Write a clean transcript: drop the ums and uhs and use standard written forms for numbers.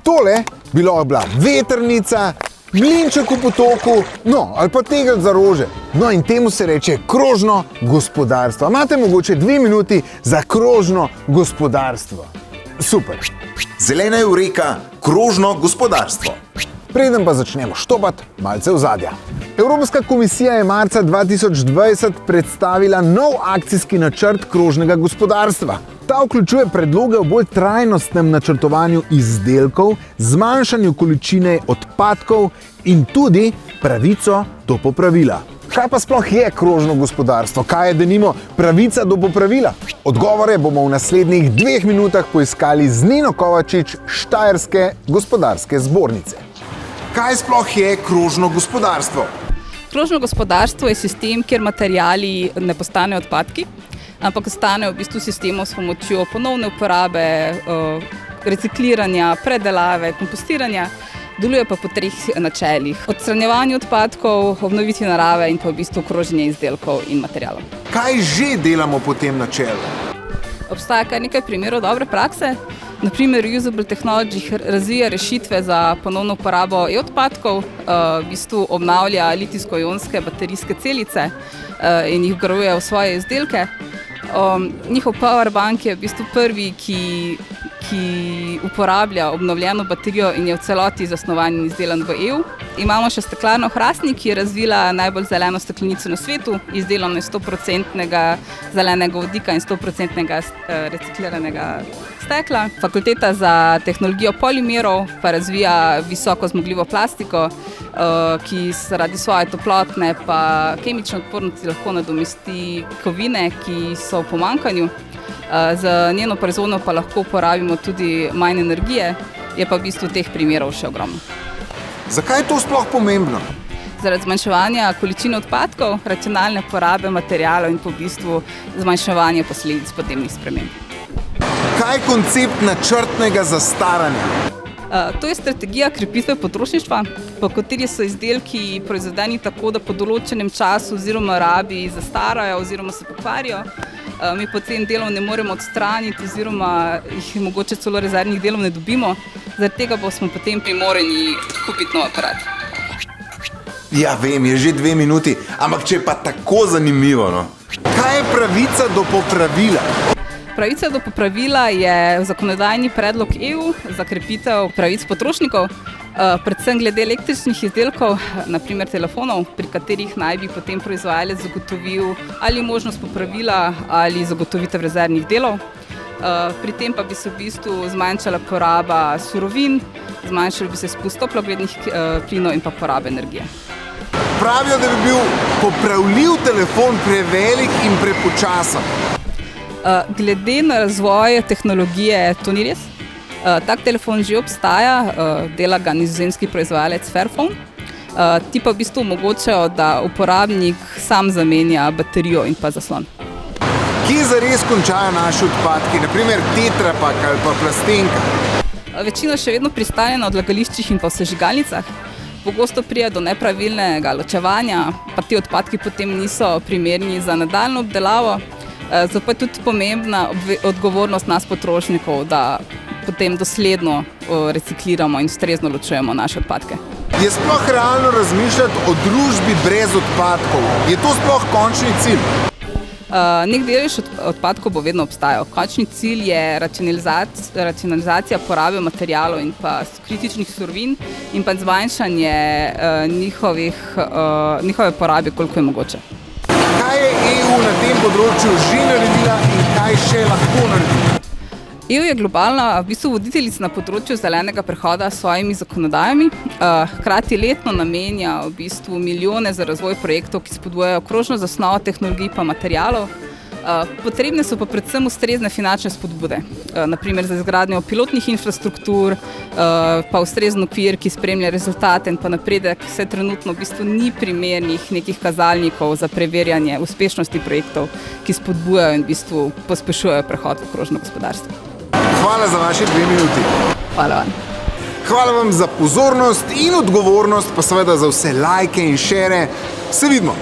Tole bi lahko bila vetrnica, mlinček v potoku, no, ali pa tegel za rože. No, in temu se reče krožno gospodarstvo. Imate mogoče 2 minuti za krožno gospodarstvo. Super. Zelena eureka, krožno gospodarstvo. Preden pa začnemo štopati, malce ozadja. Evropska komisija je marca 2020 predstavila nov akcijski načrt krožnega gospodarstva. Ta vključuje predloge o bolj trajnostnem načrtovanju izdelkov, zmanjšanju količine odpadkov in tudi pravico do popravila. Kaj pa sploh je krožno gospodarstvo? Kaj je denimo pravica do popravila? Odgovore bomo v naslednjih 2 minutah poiskali z Nino Kovačič, Štajerske gospodarske zbornice. Kaj sploh je krožno gospodarstvo? Krožno gospodarstvo je sistem, kjer materiali ne postanejo odpadki, ampak ostanejo v bistvu sistemov s pomočjo ponovne uporabe, recikliranja, predelave, kompostiranja. Deluje pa po 3 načelih: odstranjevanje odpadkov, obnovitvi narave in pa v bistvu kroženje izdelkov in materialov. Kaj že delamo po tem načelu? Obstaja kar nekaj primerov dobre prakse. Naprimer, Usable Technology razvija rešitve za ponovno uporabo e-odpadkov, v bistvu obnavlja litijsko-ionske baterijske celice in jih vgrajuje v svoje izdelke. Njihov Powerbank je v bistvu prvi, ki uporablja obnovljeno baterijo in je v celoti zasnovan in izdelan v EU. Imamo še steklarno Hrastnik, ki je razvila najbolj zeleno steklenico na svetu, izdelano iz 100% zelenega vodika in 100% recikliranega stekla. Fakulteta za tehnologijo polimerov pa razvija visoko zmogljivo plastiko, ki zaradi svoje toplotne pa kemične odpornosti lahko nadomesti kovine, ki so v pomanjkanju. Z njeno proizvodnjo pa lahko uporabimo tudi manj energije, je pa v bistvu teh primerov še ogromno. Zakaj je to sploh pomembno? Zaradi zmanjševanja količine odpadkov, racionalne porabe materialov in po v bistvu zmanjševanja posledic podnebnih sprememb. Kaj je koncept načrtnega zastaranja? To je strategija krepitve potrošništva, po kateri so izdelki proizvedeni tako, da po določenem času oziroma rabi zastarajo oziroma se pokvarijo. Mi potem delov ne moremo odstraniti oziroma jih mogoče celo rezervnih delov ne dobimo. Zaradi tega smo potem primorani kupiti nov aparat. Ja, vem, je že 2 minuti, ampak če je pa tako zanimivo, no. Kaj je pravica do popravila? Pravica do popravila je zakonodajni predlog EU za krepitev pravic potrošnikov, predvsem glede električnih izdelkov, naprimer telefonov, pri katerih naj bi potem proizvajalec zagotovil ali možnost popravila ali zagotovitev rezervnih delov. Pri tem pa bi se v bistvu zmanjšala poraba surovin, zmanjšal bi se izpust toplogrednih plinov in pa poraba energije. Pravijo, da bi bil popravljiv telefon prevelik in prepočasen. Glede na razvoj tehnologije to ni res. Tak telefon že obstaja, dela ga nizozemski proizvajalec Fairphone. Ti pa v bistvu omogočajo, da uporabnik sam zamenja baterijo in pa zaslon. Kje zares končajo naši odpadki, naprimer tetrapak ali pa plastenka? Večina še vedno pristane na odlagališčih in pa v sežigalnicah. Pogosto pride do nepravilnega ločevanja, pa ti odpadki potem niso primerni za nadaljnjo obdelavo. Zato je tudi pomembna odgovornost nas potrošnikov, da potem dosledno recikliramo in ustrezno ločujemo naše odpadke. Je sploh realno razmišljati o družbi brez odpadkov? Je to sploh končni cilj? Nek delež odpadkov bo vedno obstajal. Končni cilj je racionalizacija porabe materialov in pa kritičnih surovin in pa zmanjšanje njihove porabe, koliko je mogoče. Kaj je EU na tem področju že naredila in kaj še lahko naredi? EU je globalna v bistvu voditeljica na področju zelenega prehoda s svojimi zakonodajami. Hkrati letno namenja v bistvu milijone za razvoj projektov, ki spodbujajo krožno zasnovo tehnologij pa materialov. Potrebne so pa predvsem ustrezne finančne spodbude, naprimer za izgradnjo pilotnih infrastruktur, pa ustrezen okvir, ki spremlja rezultate in pa napredek. Vse trenutno v bistvu ni primernih nekih kazalnikov za preverjanje uspešnosti projektov, ki spodbujajo in v bistvu pospešujejo prehod v krožno gospodarstvo. Hvala za vaše 2 minuti. Hvala vam. Hvala vam za pozornost in odgovornost, pa seveda za vse lajke in šere. Se vidimo!